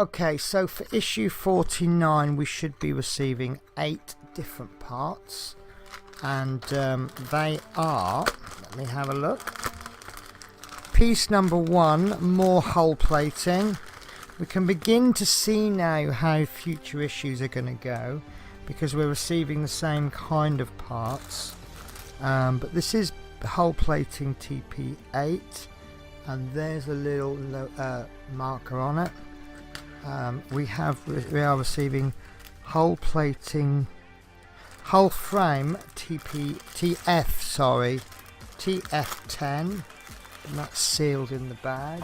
Okay, so for issue 49 we should be receiving 8 different parts, and they are, let me have a look. Piece number 1, more hull plating. We can begin to see now how future issues are going to go, because we're receiving the same kind of parts, but this is hull plating TP8, and there's a little marker on it. We are receiving hull plating, hull frame TF10, and that's sealed in the bag.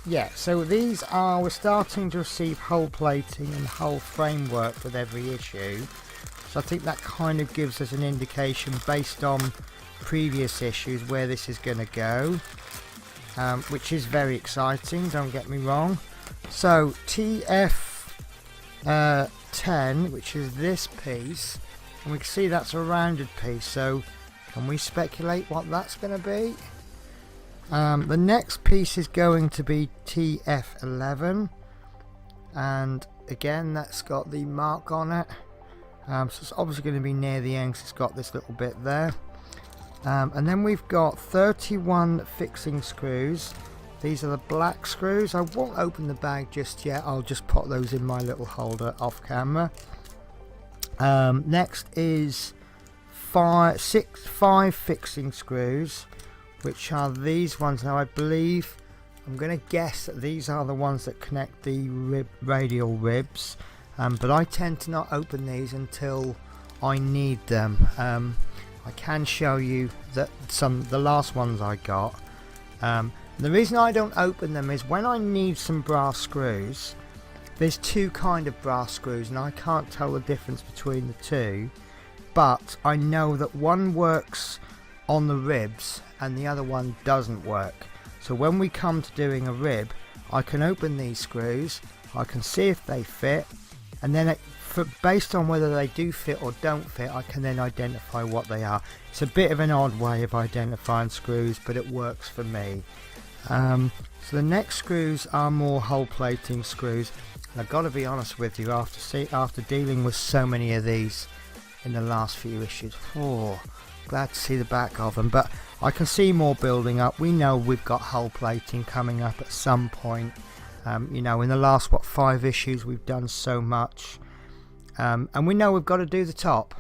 Yeah, so these are, we're starting to receive hull plating and hull framework with every issue, so I think that kind of gives us an indication based on previous issues where this is going to go, which is very exciting, don't get me wrong. So TF10, which is this piece, and we can see that's a rounded piece, so can we speculate what that's going to be? The next piece is going to be TF11, and again that's got the mark on it, so it's obviously going to be near the end because it's got this little bit there. And then we've got 31 fixing screws. These are the black screws. I won't open the bag just yet, I'll just put those in my little holder off camera. Next is 5 fixing screws, which are these ones. Now I believe, I'm going to guess that these are the ones that connect the radial ribs, but I tend to not open these until I need them. I can show you that the last ones I got. The reason I don't open them is when I need some brass screws, there's 2 kind of brass screws and I can't tell the difference between the 2, but I know that one works on the ribs and the other one doesn't work. So when we come to doing a rib, I can open these screws, I can see if they fit, and then based on whether they do fit or don't fit, I can then identify what they are. It's a bit of an odd way of identifying screws, but it works for me. So the next screws are more hull plating screws, and I've got to be honest with you, after dealing with so many of these in the last few issues, glad to see the back of them, but I can see more building up. We know we've got hull plating coming up at some point. You know, in the last 5 issues we've done so much, and we know we've got to do the top.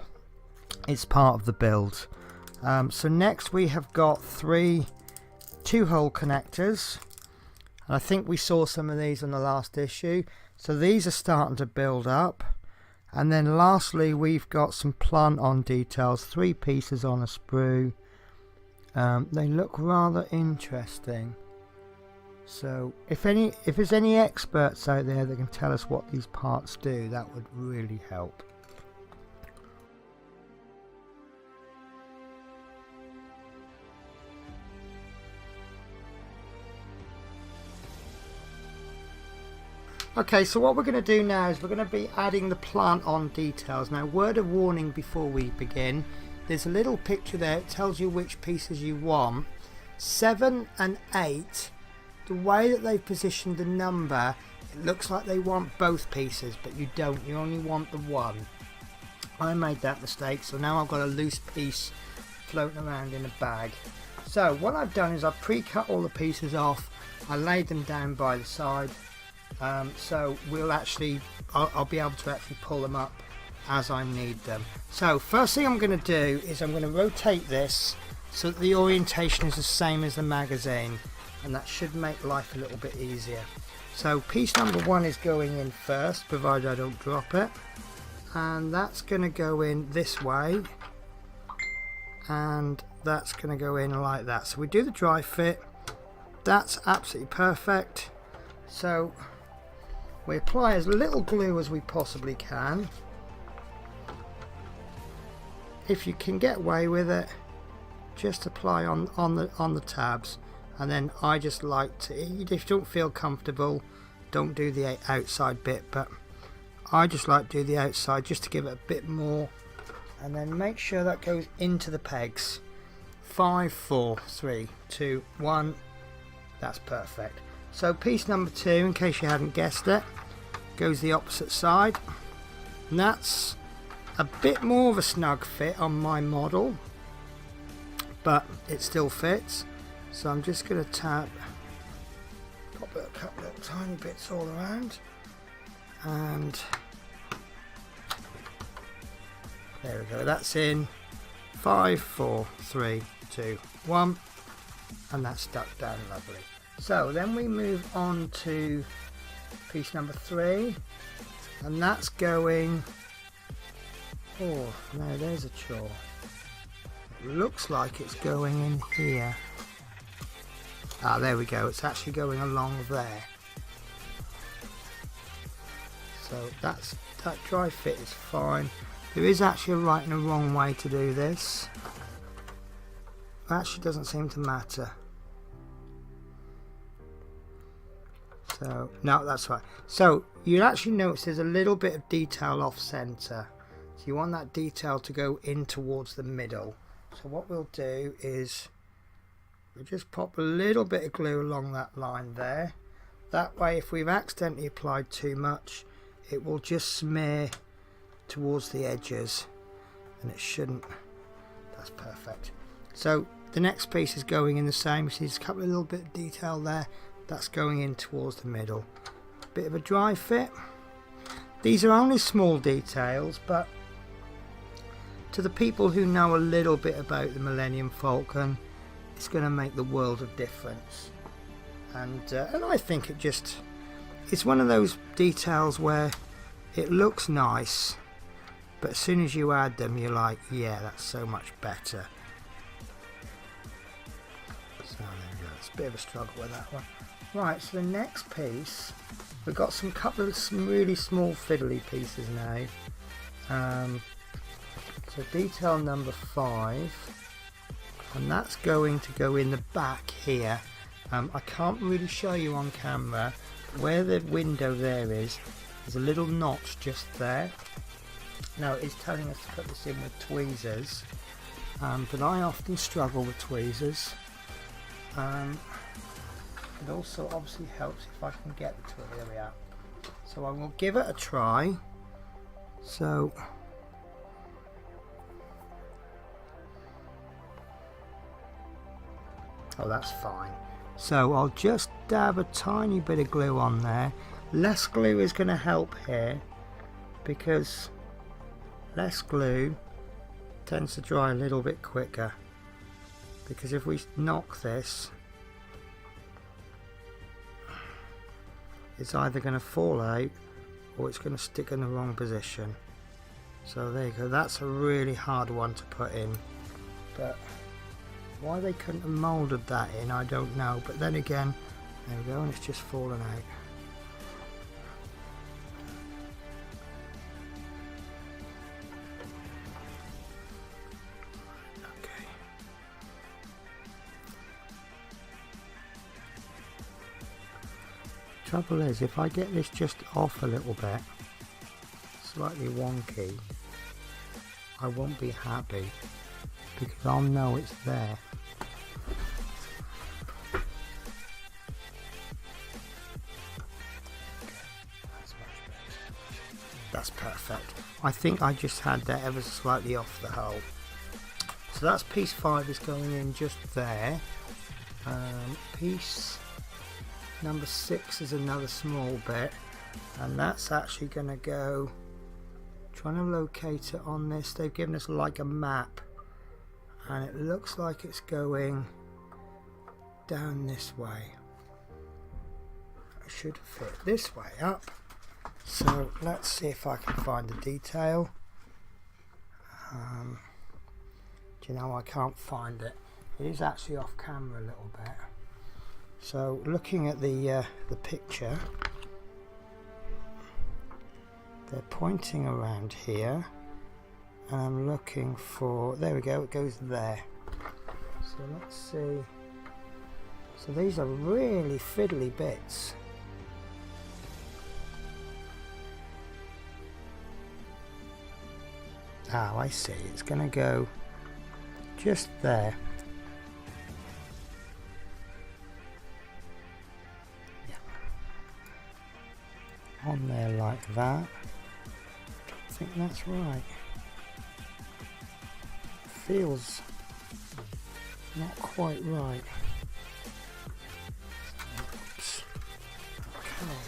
It's part of the build. So next we have got 2 hole connectors, and I think we saw some of these in the last issue, so these are starting to build up. And then lastly we've got some plant on details, 3 pieces on a sprue. They look rather interesting, so if there's any experts out there that can tell us what these parts do, that would really help. Okay, so what we're going to do now is we're going to be adding the plant on details. Now, word of warning before we begin, there's a little picture there, it tells you which pieces you want. 7 and 8, the way that they've positioned the number, it looks like they want both pieces, but you don't, you only want the one. I made that mistake, so now I've got a loose piece floating around in a bag. So what I've done is I've pre-cut all the pieces off, I laid them down by the side, so I'll be able to actually pull them up as I need them. So first thing I'm going to do is I'm going to rotate this so that the orientation is the same as the magazine, and that should make life a little bit easier. So piece number 1 is going in first, provided I don't drop it, and that's going to go in this way, and that's going to go in like that. So we do the dry fit, that's absolutely perfect. So we apply as little glue as we possibly can. If you can get away with it, just apply on the tabs, and then I just like to, if you don't feel comfortable, don't do the outside bit, but I just like to do the outside just to give it a bit more, and then make sure that goes into the pegs. 5, 4, 3, 2, 1, that's perfect. So piece number 2, in case you hadn't guessed it, goes the opposite side, and that's a bit more of a snug fit on my model, but it still fits. So I'm just going to pop a couple of tiny bits all around, and there we go, that's in 5, 4, 3, 2, 1, and that's stuck down lovely. So then we move on to piece number 3, and that's going, oh no, there's a chore. It looks like it's going in here. Ah, there we go, it's actually going along there. So that dry fit is fine. There is actually a right and a wrong way to do this. It actually doesn't seem to matter. So, no, that's right. So you'll actually notice there's a little bit of detail off center. So you want that detail to go in towards the middle. So what we'll do is we'll just pop a little bit of glue along that line there. That way, if we've accidentally applied too much, it will just smear towards the edges, and it shouldn't. That's perfect. So the next piece is going in the same. You see there's a couple of little bit of detail there. That's going in towards the middle. Bit of a dry fit. These are only small details, but to the people who know a little bit about the Millennium Falcon, it's going to make the world of difference. And I think it's one of those details where it looks nice, but as soon as you add them, you're like, yeah, that's so much better. So there we go. It's a bit of a struggle with that one. Right, so the next piece, we've got some couple of some really small fiddly pieces now. So detail number 5, and that's going to go in the back here. I can't really show you on camera, but where the window there is, there's a little notch just there. Now it's telling us to put this in with tweezers, but I often struggle with tweezers. It also obviously helps if I can get the tool. There we are. So I will give it a try. So oh, that's fine. So I'll just dab a tiny bit of glue on there. Less glue is going to help here, because less glue tends to dry a little bit quicker. Because if we knock this, it's either going to fall out or it's going to stick in the wrong position. So there you go, that's a really hard one to put in, but why they couldn't have moulded that in, I don't know. But then again, there we go, and it's just fallen out. Okay. Trouble is, if I get this just off a little bit, slightly wonky, I won't be happy, because I'll know it's there. That's perfect. I think I just had that ever so slightly off the hole. So that's piece 5 is going in just there. Piece number 6 is another small bit, and that's actually going to go, trying to locate it on this, they've given us like a map, and it looks like it's going down this way. It should fit this way up. So let's see if I can find the detail. Do you know, I can't find it. It is actually off camera a little bit. So looking at the picture, they're pointing around here, and I'm looking for, there we go, it goes there. So let's see. So these are really fiddly bits. Oh, I see, it's going to go just there. on there like that. I think that's right. Feels not quite right. Oops. Okay.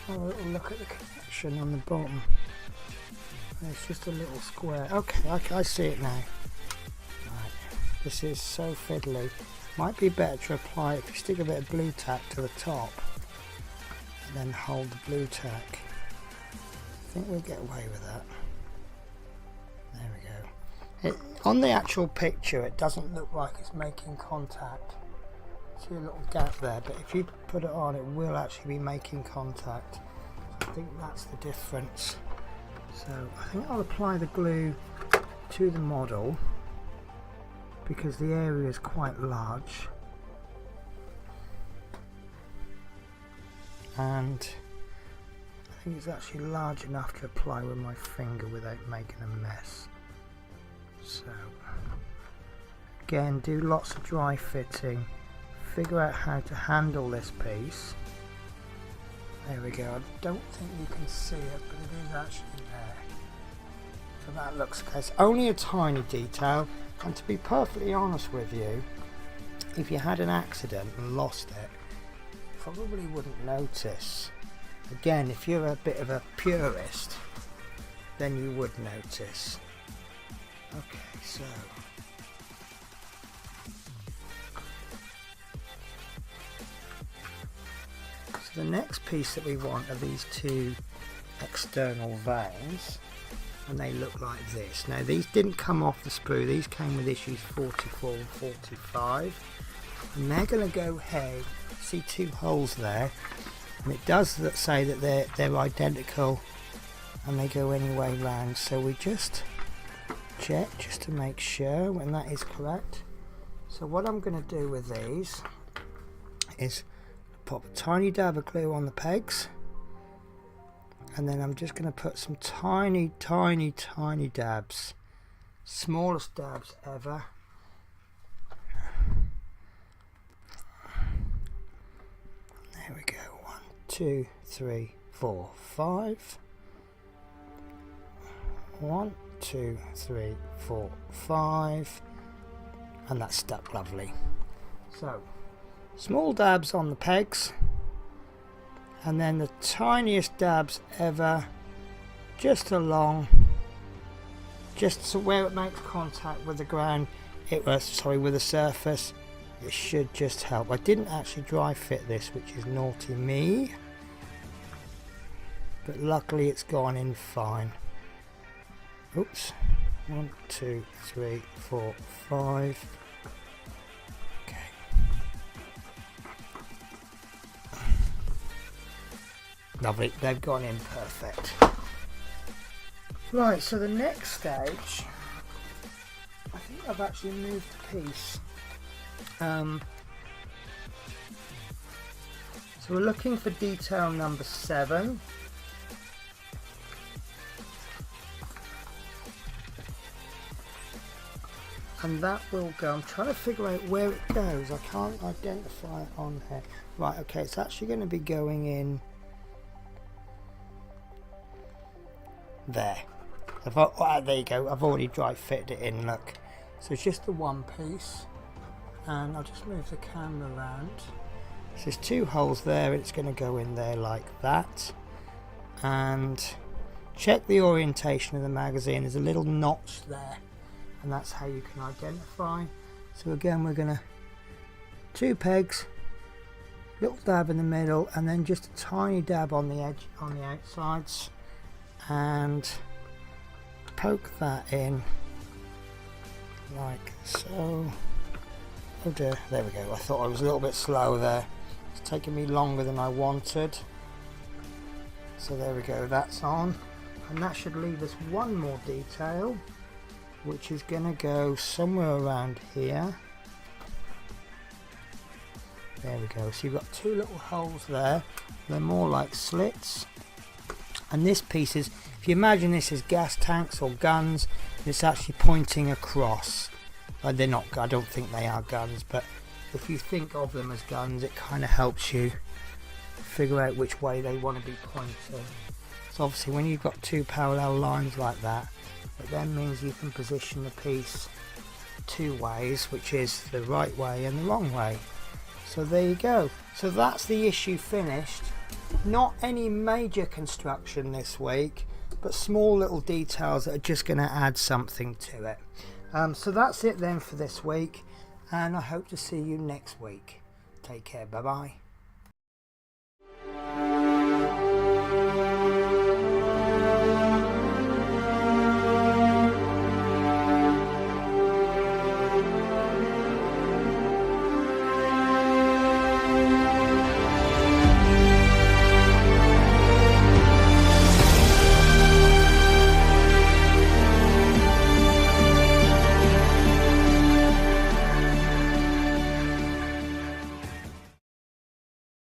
Have a little look at the connection on the bottom. It's just a little square. Okay, I see it now. Right. This is so fiddly. Might be better to apply it if you stick a bit of blue tack to the top and then hold the blue tack. I think we'll get away with that. There we go. On the actual picture it doesn't look like it's making contact. See a little gap there, but if you put it on it will actually be making contact. So I think that's the difference. So I think I'll apply the glue to the model because the area is quite large, and I think it's actually large enough to apply with my finger without making a mess. So again, do lots of dry fitting, figure out how to handle this piece. There we go. I don't think you can see it, but it is actually there. So that looks okay. It's only a tiny detail, and to be perfectly honest with you, if you had an accident and lost it, you probably wouldn't notice. Again, if you're a bit of a purist, then you would notice. Okay, so the next piece that we want are these two external vanes, and they look like this. Now these didn't come off the sprue, these came with issues 44 and 45, and they're going to go here. See two holes there, and it does say that they're identical and they go any way round, so we just check just to make sure when that is correct. So what I'm going to do with these is pop a tiny dab of glue on the pegs, and then I'm just going to put some tiny dabs, smallest dabs ever. There we go. 1, 2, 3, 4, 5. 1, 2, 3, 4, 5, and that's stuck lovely. So small dabs on the pegs, and then the tiniest dabs ever just along, just so where it makes contact with the ground, with the surface. It should just help. I didn't actually dry fit this, which is naughty me, but luckily it's gone in fine. Oops. 1, 2, 3, 4, 5. Lovely, they've gone in perfect. Right, so the next stage, I think I've actually moved the piece. So we're looking for detail number 7. And that will go, I'm trying to figure out where it goes. I can't identify it on here. Right, okay, it's actually going to be going in there. There you go, I've already dry fitted it in, look. So it's just the one piece, and I'll just move the camera around. So there's two holes there, and it's going to go in there like that. And check the orientation of the magazine, there's a little notch there, and that's how you can identify. So again, we're going to 2 pegs, little dab in the middle, and then just a tiny dab on the edge, on the outsides, and poke that in like so. Oh dear, there we go. I thought I was a little bit slow there. It's taking me longer than I wanted. So there we go, that's on, and that should leave us one more detail, which is going to go somewhere around here. There we go. So you've got 2 little holes there, they're more like slits. And this piece is, if you imagine this as gas tanks or guns, it's actually pointing across. They're not, I don't think they are guns, but if you think of them as guns, it kind of helps you figure out which way they want to be pointing. So obviously when you've got two parallel lines like that, it then means you can position the piece two ways, which is the right way and the wrong way. So there you go. So that's the issue finished. Not any major construction this week, but small little details that are just going to add something to it. So that's it then for this week, and I hope to see you next week. Take care. Bye bye.